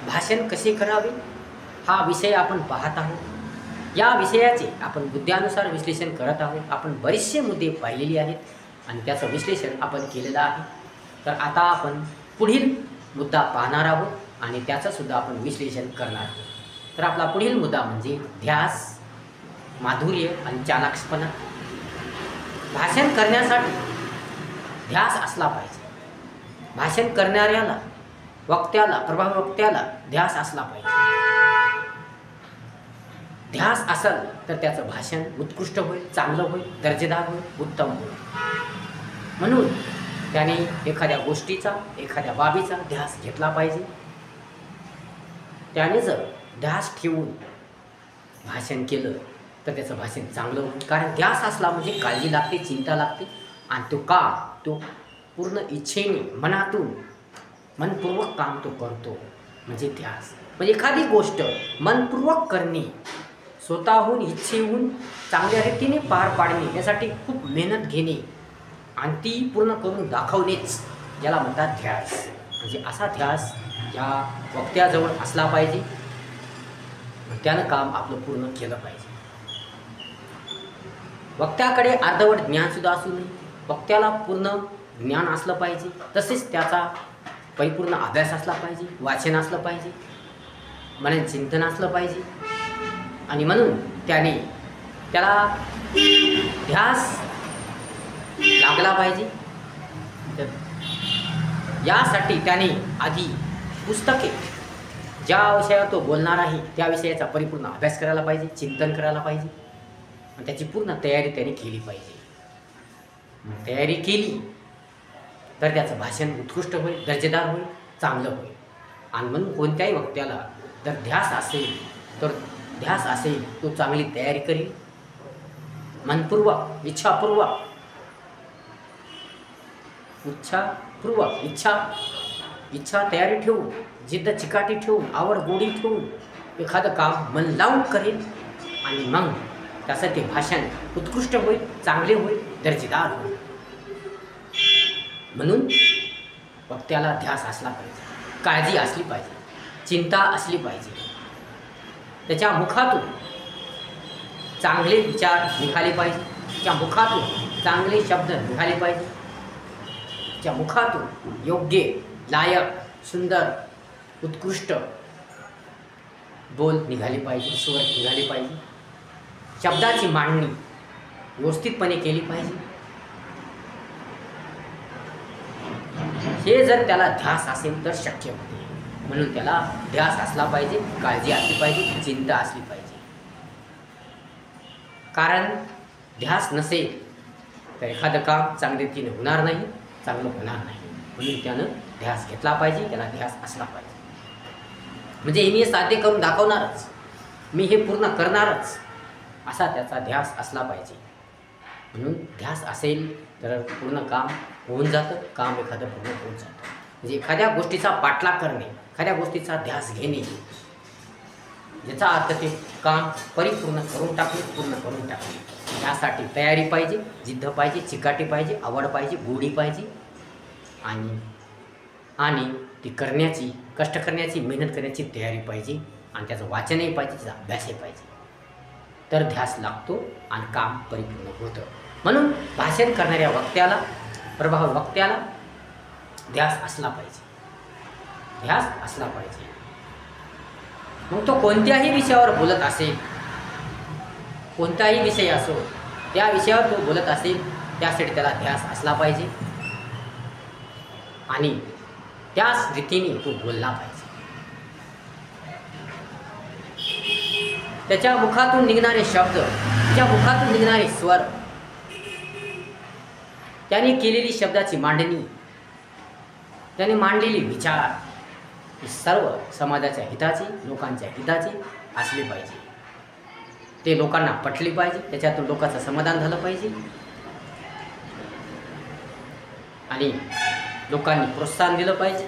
भाषण कसे करावे हा विषय आपण पाहत आहोत। या विषयाचे आपण बुद्ध्यानुसार विश्लेषण करत आहोत। आपण बरेचसे मुद्दे पाहिलेले आहेत आणि त्याचं विश्लेषण आपण केलेलं आहे। तर आता आपण पुढील मुद्दा पाहणार आहोत आणि त्याचंसुद्धा आपण विश्लेषण करणार आहोत। तर आपला पुढील मुद्दा म्हणजे ध्यास, माधुर्य आणि चालाक्षपणा। भाषण करण्यासाठी ध्यास असला पाहिजे। भाषण करणाऱ्याला, वक्त्याला, प्रभावी वक्त्याला ध्यास असला पाहिजे। ध्यास असेल तर त्याचं भाषण उत्कृष्ट होईल, चांगलं होईल, दर्जेदार होईल, उत्तम होईल। म्हणून त्याने एखाद्या गोष्टीचा, एखाद्या बाबीचा ध्यास घेतला पाहिजे। त्याने जर ध्यास ठेवून भाषण केलं तर त्याचं भाषण चांगलं होईल। कारण ध्यास असला म्हणजे काळजी लागते, चिंता लागते आणि तो पूर्ण इच्छेने, मनातून, मनपूर्वक काम तो करतो म्हणजे ध्यास। म्हणजे एखादी गोष्ट मनपूर्वक करणे, स्वतःहून, इच्छेहून चांगल्या रीतीने पार पाडणे, यासाठी खूप मेहनत घेणे आणि ती पूर्ण करून दाखवणेच याला म्हणतात ध्यास। म्हणजे असा ध्यास या वक्त्याजवळ असला पाहिजे। त्यानं काम आपलं पूर्ण केलं पाहिजे। वक्त्याकडे अर्धवट ज्ञानसुद्धा असू नये। वक्त्याला पूर्ण ज्ञान असलं पाहिजे। तसेच त्याचा परिपूर्ण अभ्यास असला पाहिजे, वाचन असलं पाहिजे, मनन चिंतन असलं पाहिजे आणि म्हणून त्याला ध्यास लागला पाहिजे। तर यासाठी त्याने आधी पुस्तके, ज्या विषयावर तो बोलणार आहे त्या विषयाचा परिपूर्ण अभ्यास करायला पाहिजे, चिंतन करायला पाहिजे आणि त्याची पूर्ण तयारी त्याने केली पाहिजे। तयारी केली तर त्याचं भाषण उत्कृष्ट होईल, दर्जेदार होईल, चांगलं होईल। आणि म्हणून कोणत्याही वक्त्याला जर ध्यास असेल तो चांगली तयारी करेल, मनपूर्वक, इच्छा तयारी ठेवून, जिद्द चिकाटी ठेवून, आवड गोडी ठेवून एखादं काम मन लावून करेल आणि मग त्याचं ते भाषण उत्कृष्ट होईल, चांगले होईल, दर्जेदार होईल। म्हणून वक्त्याला ध्यास असला पाहिजे, काळजी असली पाहिजे, चिंता असली पाहिजे। त्याच्या मुखातून चांगले विचार निघाले पाहिजे, त्याच्या मुखातून चांगले शब्द निघाले पाहिजे, त्याच्या मुखातून योग्य, लायक, सुंदर, उत्कृष्ट बोल निघाले पाहिजे, स्वर निघाले पाहिजे। शब्दाची मांडणी व्यवस्थितपणे केली पाहिजे। हे जर त्याला ध्यास असेल तर शक्य होते। म्हणून त्याला ध्यास असला पाहिजे, काळजी असली पाहिजे, चिंता असली पाहिजे। कारण ध्यास नसेल तर एखादं काम चांगल्या रीतीने होणार नाही, चांगलं होणार नाही। म्हणून त्यानं ध्यास घेतला पाहिजे, त्याला ध्यास असला पाहिजे। म्हणजे मी हे साध्य करून दाखवणारच, मी हे पूर्ण करणारच, असा त्याचा ध्यास असला पाहिजे। म्हणून ध्यास असेल तर पूर्ण काम होऊन जातं, काम एखादं पूर्ण होऊन जातं। म्हणजे एखाद्या गोष्टीचा पाठलाग करणे, एखाद्या गोष्टीचा ध्यास घेणे, याचा अर्थ ते काम परिपूर्ण करून टाकणे, पूर्ण करून टाकणे। यासाठी तयारी पाहिजे, जिद्द पाहिजे, चिकाटी पाहिजे, आवड पाहिजे, गोडी पाहिजे आणि ती करण्याची, कष्ट करण्याची, मेहनत करण्याची तयारी पाहिजे आणि त्याचं वाचनही पाहिजे, त्याचा अभ्यासही पाहिजे। तर ध्यास लागतो आणि काम परिपूर्ण होतं। म्हणून भाषण करणाऱ्या वक्त्याला, प्रभावी वक्त्याला ध्यास असला पाहिजे, ध्यास असला पाहिजे। मग तो कोणत्याही विषयावर बोलत असेल, कोणताही विषय असो, त्या विषयावर तो बोलत असेल त्यासाठी त्याला ध्यास असला पाहिजे आणि त्याच रीतीने तो बोलला पाहिजे। त्याच्या मुखातून निघणारे शब्द, त्याच्या मुखातून निघणारे स्वर, त्याने केलेली शब्दाची मांडणी, त्याने मांडलेले विचार, हे सर्व समाजाच्या हिताचे, लोकांच्या हिताचे असले पाहिजे। ते लोकांना पटले पाहिजे, त्याच्यातून लोकांचं समाधान झालं पाहिजे आणि लोकांनी प्रोत्साहन दिलं पाहिजे।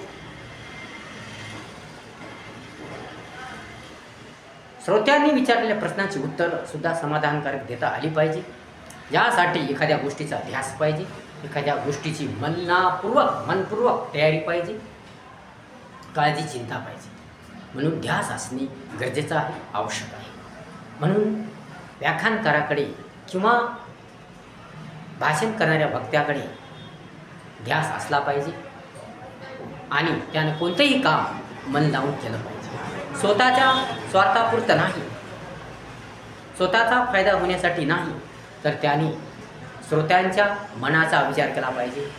श्रोत्यांनी विचारलेल्या प्रश्नांची उत्तरं सुद्धा समाधानकारक देता आली पाहिजे। यासाठी एखाद्या गोष्टीचा ध्यास पाहिजे, एखाद्या गोष्टीची मनपूर्वक तयारी पाहिजे, काळजी चिंता पाहिजे। म्हणून ध्यास असणे गरजेचं आहे, आवश्यक आहे. म्हणून व्याख्यानकाराकडे किंवा भाषण करणाऱ्या वक्त्याकडे ध्यास असला पाहिजे आणि त्यानं कोणतंही काम मन लावून केलं पाहिजे. स्वतःच्या स्वार्थापुरतं नाही, स्वतःचा फायदा होण्यासाठी नाही, तर त्याने श्रोत्यांच्या मनाचा विचार केला पाहिजे,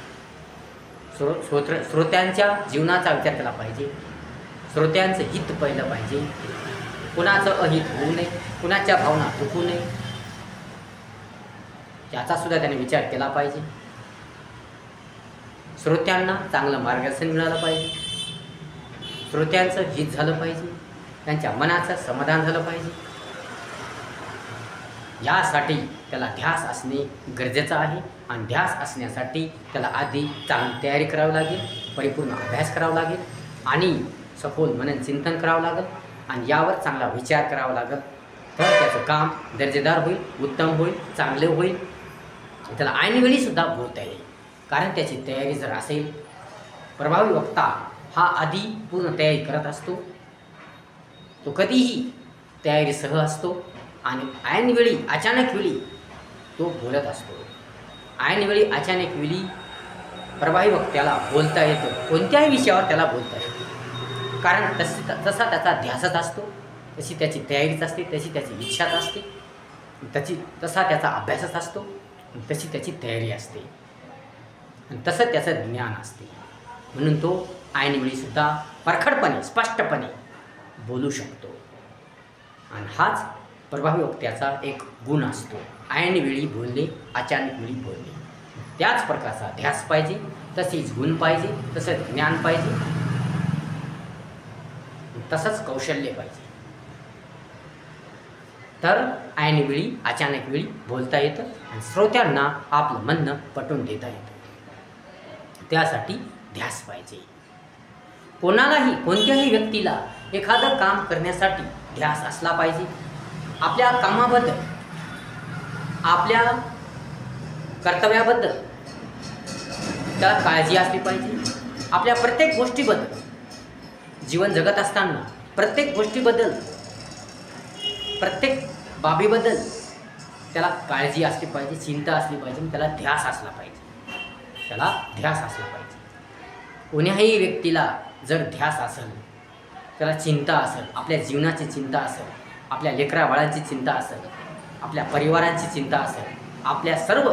श्रोत्यांच्या जीवनाचा विचार केला पाहिजे, श्रोत्यांचं हित पाहिलं पाहिजे, कुणाचं अहित होऊ नये, कुणाच्या भावना दुखू नये याचासुद्धा त्याने विचार केला पाहिजे. श्रोत्यांना चांगलं मार्गदर्शन मिळालं पाहिजे, श्रोत्यांचं हित झालं पाहिजे, त्यांच्या मनाचं समाधान झालं पाहिजे. यासाठी त्याला ध्यास असणे गरजेचं आहे आणि ध्यास असण्यासाठी त्याला आधी चांगली तयारी करावी लागेल, परिपूर्ण अभ्यास करावा लागेल आणि सखोल मनन चिंतन करावं लागेल आणि यावर चांगला विचार करावा लागेल. तर त्याचं काम दर्जेदार होईल, उत्तम होईल, चांगले होईल. त्याला ऐनवेळीसुद्धा बोलता येईल, कारण त्याची तयारी जर असेल. प्रभावी वक्ता हा आधी पूर्ण तयारी करत असतो, तो कधीही तयारीसह असतो आणि ऐनवेळी अचानक वेळी तो बोलत असतो. ऐनवेळी अचानक वेळी प्रभावी वक्त्याला बोलता येतं, कोणत्याही विषयावर त्याला बोलता येतं, कारण तसा त्याचा ध्यासच असतो, तशी त्याची तयारीच असते, तशी त्याची इच्छाच असते, तसा त्याचा अभ्यासच असतो, तशी त्याची तयारी असते आणि तसं त्याचं ज्ञान असते. म्हणून तो ऐनवेळीसुद्धा परखडपणे स्पष्टपणे बोलू शकतो आणि हाच प्रभावी वक्त्याचा एक गुण असतो. ऐनवेळी बोलणे, अचानक वेळी बोलणे. त्याच प्रकारचा ध्यास पाहिजे, तसेच गुण पाहिजे, तसंच ज्ञान पाहिजे, तसंच कौशल्य पाहिजे. तर ऐनवेळी अचानक वेळी बोलता येतं आणि श्रोत्यांना आपलं म्हणणं पटवून देता येतं. त्यासाठी ध्यास पाहिजे. कोणालाही, कोणत्याही व्यक्तीला एखादं काम करण्यासाठी ध्यास असला पाहिजे. आपल्या कामाबद्दल, आपल्या कर्तव्याबद्दल त्याला काळजी असली पाहिजे. आपल्या प्रत्येक गोष्टीबद्दल, जीवन जगत असताना प्रत्येक गोष्टीबद्दल, प्रत्येक बाबीबद्दल त्याला काळजी असली पाहिजे, चिंता असली पाहिजे, त्याला ध्यास असला पाहिजे, त्याला ध्यास असला पाहिजे. कोण्याही व्यक्तीला जर ध्यास असेल, त्याला चिंता असेल, आपल्या जीवनाची चिंता असेल, आपल्या लेकराबाळांची चिंता असेल, आपल्या परिवारांची चिंता असेल, आपल्या सर्व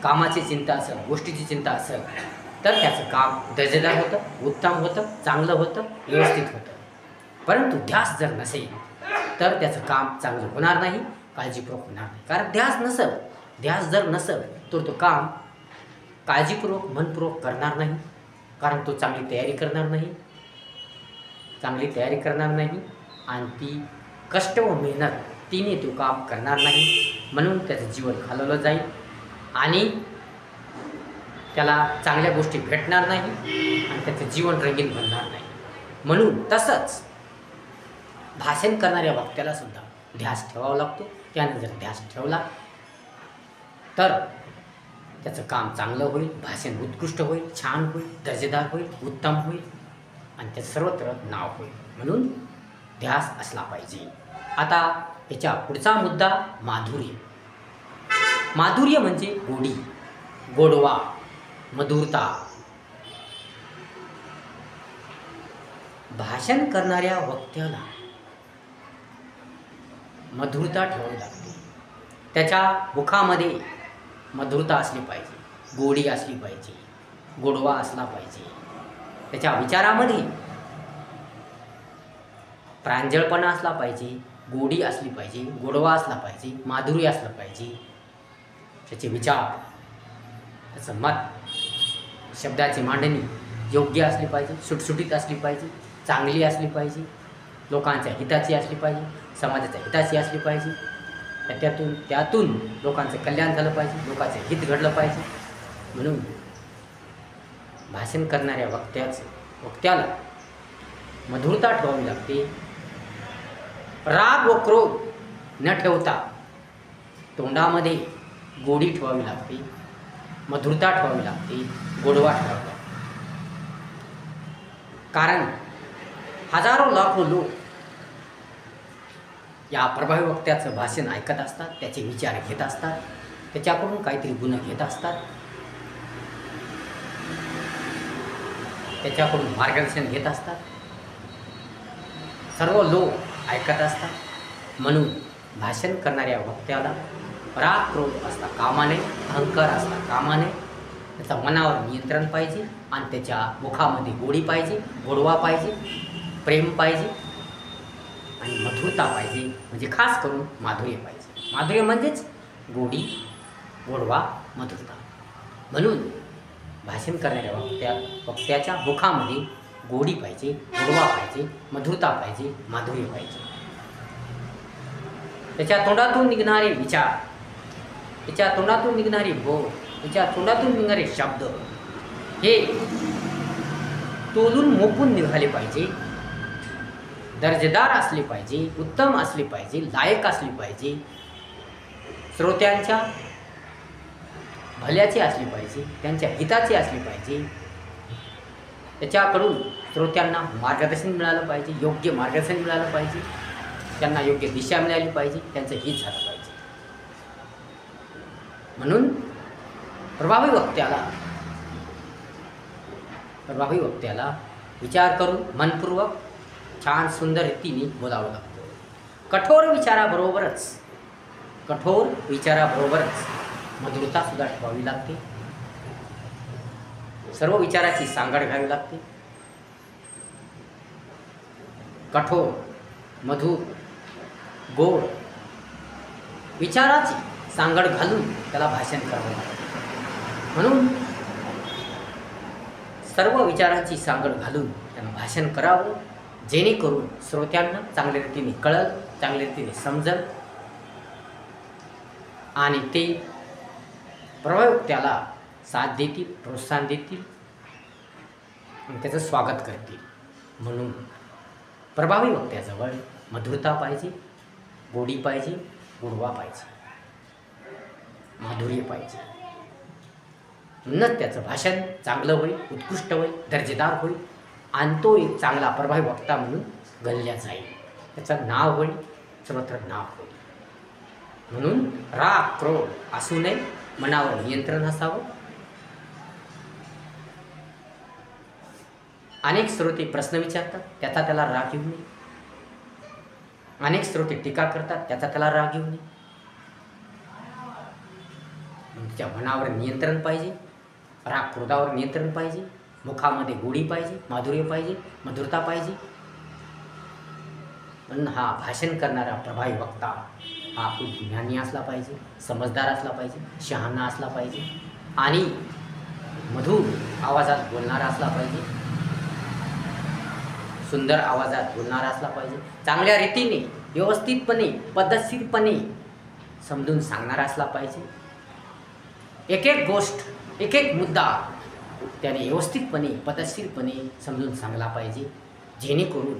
कामाची चिंता असेल, गोष्टीची चिंता असेल, तर त्याचं काम दर्जेदार होतं, उत्तम होतं, चांगलं होतं, व्यवस्थित होतं. परंतु ध्यास जर नसेल तर त्याचं काम चांगलं होणार नाही, काळजीपूर्वक होणार नाही. कारण ध्यास जर नसेल तर तो काम काळजीपूर्वक, मनपूर्वक करणार नाही, कारण तो चांगली तयारी करणार नाही आणि ती कष्ट व मेहनत तिने तो काम करणार नाही. म्हणून त्याचं जीवन घालवलं जाईल आणि त्याला चांगल्या गोष्टी भेटणार नाही आणि त्याचं जीवन रंगीन बनणार नाही. म्हणून तसंच भाषण करणाऱ्या वक्त्याला सुद्धा ध्यास ठेवावा लागतो. त्याने जर ध्यास ठेवला तर त्याचं काम चांगलं होईल, भाषण उत्कृष्ट होईल, छान होईल, दर्जेदार होईल, उत्तम होईल आणि त्याचं सर्वत्र नाव होईल. म्हणून ध्यास असला पाहिजे. आता याच्या पुढचा मुद्दा माधुर्य. माधुर्य म्हणजे गोडी, गोडवा, मधुरता. भाषण करणाऱ्या वक्त्याला मधुरता ठेवावी लागते. त्याच्या मुखामध्ये मधुरता असली पाहिजे, गोडी असली पाहिजे, गोडवा असला पाहिजे. त्याच्या विचारामध्ये प्रांजळपणा असला पाहिजे, गोडी असली पाहिजे, गोडवा असला पाहिजे, माधुर्य असलं पाहिजे. त्याचे विचार, त्याचं मत, शब्दाची मांडणी योग्य असली पाहिजे, सुटसुटीत असली पाहिजे, चांगली असली पाहिजे, लोकांच्या हिताची असली पाहिजे, समाजाच्या हिताची असली पाहिजे. त्यातून लोकांचं कल्याण झालं पाहिजे, लोकांचं हित घडलं पाहिजे. म्हणून भाषण करणाऱ्या वक्त्याला मधुरता ठेवावी लागते. राग व क्रोध न ठेवता तोंडामध्ये गोडी ठेवावी लागते, मधुरता ठेवावी लागते, गोडवा ठेवावा लागते. कारण हजारो लाखो लोक या प्रभावी वक्त्याचं भाषण ऐकत असतात, त्याचे विचार घेत असतात, त्याच्याकडून काहीतरी गुण घेत असतात, त्याच्याकडून मार्गदर्शन घेत असतात. सर्व लोक ऐकत असतात. म्हणून भाषण करणाऱ्या वक्त्याला राग क्रोध असता कामा नये, अहंकार असता कामा नये. त्याच्या मनावर नियंत्रण पाहिजे आणि त्याच्या मुखामध्ये गोडी पाहिजे, गोडवा पाहिजे, प्रेम पाहिजे आणि मधुरता पाहिजे. म्हणजे खास करून माधुर्य पाहिजे. माधुर्य म्हणजेच गोडी, गोडवा, मधुरता. म्हणून भाषण करणाऱ्या वक्त्याच्या मुखामध्ये गोडी पाहिजे, गोडवा पाहिजे, मधुरता पाहिजे, माधुर्य पाहिजे. त्याच्या तोंडातून निघणारे विचार, त्याच्या तोंडातून निघणारे बोल, त्याच्या तोंडातून निघणारे शब्द हे तोलून मोपून निघाले पाहिजे, दर्जेदार असले पाहिजे, उत्तम असले पाहिजे, लायक असले पाहिजे, श्रोत्यांच्या भल्याचे असले पाहिजे, त्यांच्या हिताचे असले पाहिजे. त्याच्याकडून श्रोत्यांना मार्गदर्शन मिळालं पाहिजे, योग्य मार्गदर्शन मिळालं पाहिजे, त्यांना योग्य दिशा मिळाली पाहिजे, त्यांचं हित झालं पाहिजे. म्हणून प्रभावी वक्त्याला विचार करून मनपूर्वक छान सुंदर रीतीने बोलावं लागतं. कठोर विचाराबरोबरच मधुरतासुद्धा ठेवावी लागते. सर्व विचाराची सांगड घ्यावी लागते. कठोर, मधुर, गोड विचाराची सांगड घालून त्याला भाषण करावं लागतं. म्हणून सर्व विचारांची सांगड घालून त्यांना भाषण करावं, जेणेकरून श्रोत्यांना चांगल्या रीतीने कळल, चांगल्या रीतीने समजल आणि ते प्रभावी वक्त्याला साथ देतील, प्रोत्साहन देतील आणि त्याचं स्वागत करतील. म्हणून प्रभावी वक्त्याजवळ मधुरता पाहिजे, गोडी पाहिजे, गोडवा पाहिजे, माधुर्य पाहिजे. म्हणूनच त्याचं भाषण चांगलं होईल, उत्कृष्ट होईल, दर्जेदार होईल आणि तो एक चांगला प्रभावी वक्ता म्हणून गणला जाईल. त्याचं नाव होईल, सर्वत्र नाव होईल. म्हणून राग क्रोध असू नये, मनावर नियंत्रण असावं. अनेक श्रोते प्रश्न विचारतात, त्याला राग येऊ नये. अनेक श्रोते टीका करतात, त्याला राग येऊ नये. त्या मनावर नियंत्रण पाहिजे, राग क्रोधावर नियंत्रण पाहिजे, मुखामध्ये गोडी पाहिजे, माधुर्य पाहिजे, मधुरता पाहिजे. म्हणून हा भाषण करणारा प्रभावी वक्ता हा खूप ज्ञानी असला पाहिजे, समजदार असला पाहिजे, शहाणा असला पाहिजे आणि मधुर आवाजात बोलणारा असला पाहिजे, सुंदर आवाजात बोलणारा असला पाहिजे, चांगल्या रीतीने, व्यवस्थितपणे, पद्धतशीरपणे समजून सांगणारा असला पाहिजे. एक एक गोष्ट, एक एक मुद्दा त्याने व्यवस्थितपणे, पद्धतशीरपणे समजून सांगला पाहिजे, जेणेकरून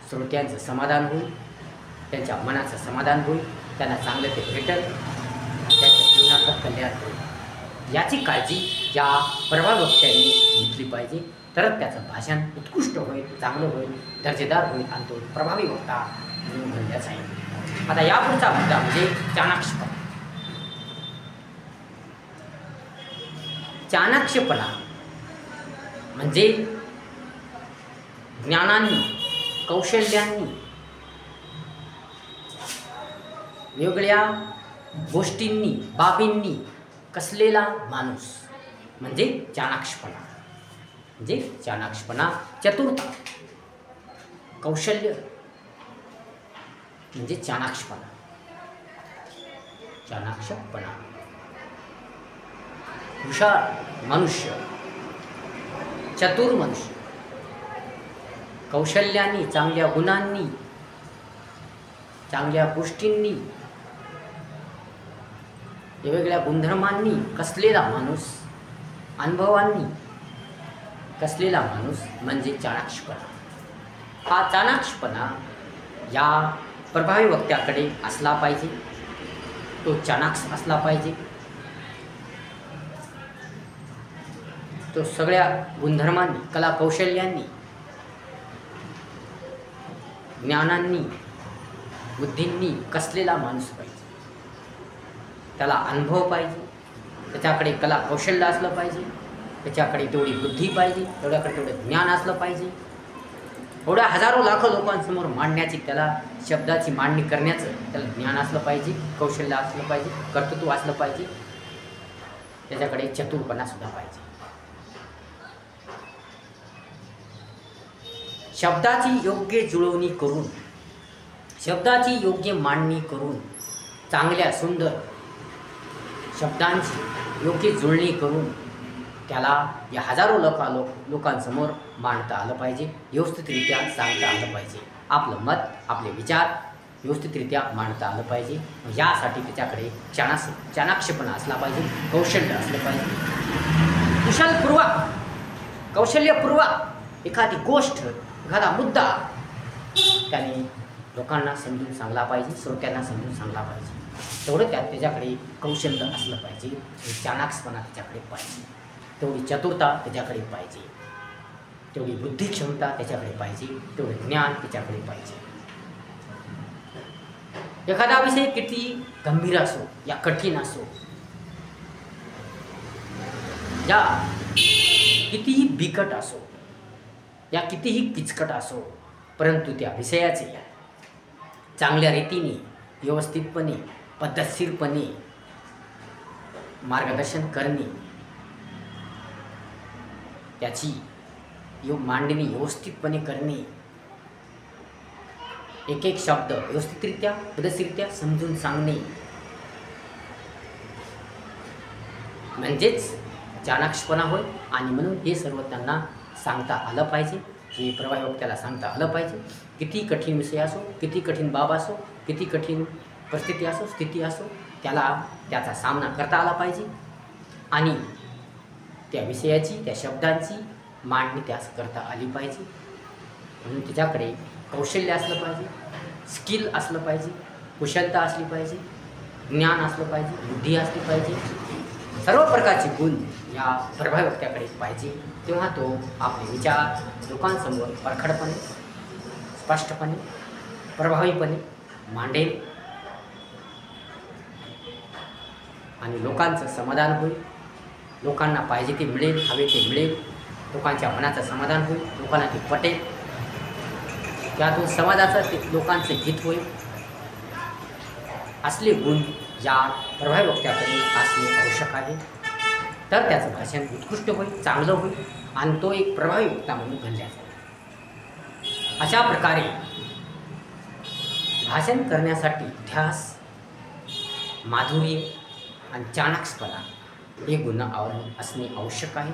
श्रोत्यांचं समाधान होईल, त्यांच्या मनाचं समाधान होईल, त्यांना चांगलं ते भेटेल, त्यांच्या जीवनाचं कल्याण होईल. याची काळजी या प्रभावी वक्त्यांनी घेतली पाहिजे. तरच त्याचं भाषण उत्कृष्ट होईल, चांगलं होईल, दर्जेदार होईल आणि तो प्रभावी वक्ता म्हणून गणला जाईल. आता यापुढचा मुद्दा म्हणजे चाणाक्षपणा. चाणाक्षपणा म्हणजे ज्ञानांनी, कौशल्यांनी, वेगळ्या गोष्टींनी, बाबींनी कसलेला माणूस म्हणजे चाणाक्षपणा. म्हणजे चाणाक्षपणा, चतुरता, कौशल्य म्हणजे चाणाक्षपणा. चाणाक्षपणा हुशार मनुष्य, चतुर मनुष्य, कौशल्यांनी, चांगल्या गुणांनी, चांगल्या गोष्टींनी, वेगवेगळ्या गुणधर्मांनी कसलेला माणूस, अनुभवांनी कसलेला माणूस म्हणजे चाणाक्षपणा. हा चाणाक्षपणा या प्रभावी वक्त्याकडे असला पाहिजे. तो चाणाक्ष असला पाहिजे. तो सगळ्या गुणधर्मांनी, कला कौशल्यांनी ज्ञानांनी बुद्धींनी कसलेला माणूस पाहिजे, त्याला अनुभव पाहिजे, त्याच्याकडे कला कौशल्य असलं पाहिजे, त्याच्याकडे तेवढी बुद्धी पाहिजे, तेवढं ज्ञान असलं पाहिजे. एवढ्या हजारो लाखो लोकांसमोर मांडण्याची, त्याला शब्दाची मांडणी करण्याचं त्याला ज्ञान असलं पाहिजे, कौशल्य असलं पाहिजे, कर्तृत्व असलं पाहिजे, त्याच्याकडे चतुरपणासुद्धा पाहिजे. शब्दाची योग्य जुळवणी करून, शब्दाची योग्य मांडणी करून, चांगल्या सुंदर शब्दांची योग्य जुळणी करून त्याला या हजारो लोकांसमोर मांडता आलं पाहिजे, व्यवस्थितरित्या सांगता आलं पाहिजे. आपलं मत, आपले विचार व्यवस्थितरित्या मांडता आलं पाहिजे. यासाठी त्याच्याकडे चाणाक्षपणा असला पाहिजे, कौशल्य असलं पाहिजे. कुशलपूर्वक, कौशल्यपूर्वक एखादी गोष्ट, एखादा मुद्दा त्याने लोकांना समजून सांगला पाहिजे, श्रोत्यांना समजून सांगला पाहिजे. तेवढं त्याच्याकडे कौशल्य असलं पाहिजे, चाणाक्षपणा त्याच्याकडे पाहिजे, तेवढी चतुरता त्याच्याकडे पाहिजे, तेवढी बुद्धिक्षमता त्याच्याकडे पाहिजे, तेवढं ज्ञान त्याच्याकडे पाहिजे. एखादा विषय किती गंभीर असो या कठीण असो, या कितीही बिकट असो, या कितीही किचकट असो, परंतु त्या विषयाचे चांगल्या रीतीने, व्यवस्थितपणे, पद्धतशीरपणे मार्गदर्शन करणे, त्याची मांडणी व्यवस्थितपणे करणे, एक एक शब्द व्यवस्थितरित्या, पद्धतशीररित्या समजून सांगणे, म्हणजेच चाणाक्षपणा होय. आणि म्हणून हे सर्व त्यांना सांगता आलं पाहिजे, हे प्रवाही वक्त्याला सांगता आलं पाहिजे. किती कठीण विषय असो, किती कठीण बाब असो, किती कठीण परिस्थिती असो, स्थिती असो, त्याचा सामना करता आला पाहिजे आणि त्या विषयाची, त्या शब्दांची मांडणी त्यास करता आली पाहिजे. म्हणून त्याच्याकडे कौशल्य असलं पाहिजे, स्किल असलं पाहिजे, कुशलता असली पाहिजे, ज्ञान असलं पाहिजे, बुद्धी असली पाहिजे, सर्व प्रकारचे गुण या प्रभावी वक्त्याकडे पाहिजे. तेव्हा तो आपले विचार लोकांसमोर परखडपणे, स्पष्टपणे, प्रभावीपणे मांडेल आणि लोकांचं समाधान होईल. लोकांना पाहिजे ते मिळेल, हवे ते मिळेल, लोकांच्या मनाचं समाधान होईल, लोकांना ते पटेल, त्यातून समाजाचं ते लोकांचं हित होईल. असले गुण या प्रभावी वक्त्याकडे असणे आवश्यक आहे. तर त्याचं भाषण उत्कृष्ट होईल, चांगलं होईल आणि तो एक प्रभावी वक्ता म्हणून गणला जाईल. अशा प्रकारे भाषण करण्यासाठी ध्यास, माधुर्य आणि चाणाक्षपणा हे गुण असणे आवश्यक आहे.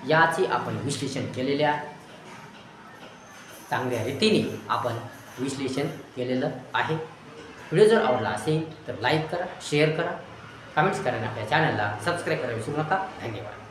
याचे आपण विश्लेषण केलेले आहे, चांगल्या रीतीने आपण विश्लेषण केलेलं आहे. व्हिडिओ जर आवडला असेल तर लाईक करा, शेअर करा, कमेंट्स करा आणि आपल्या चॅनलला सबस्क्राईब करायला विसरू नका. धन्यवाद.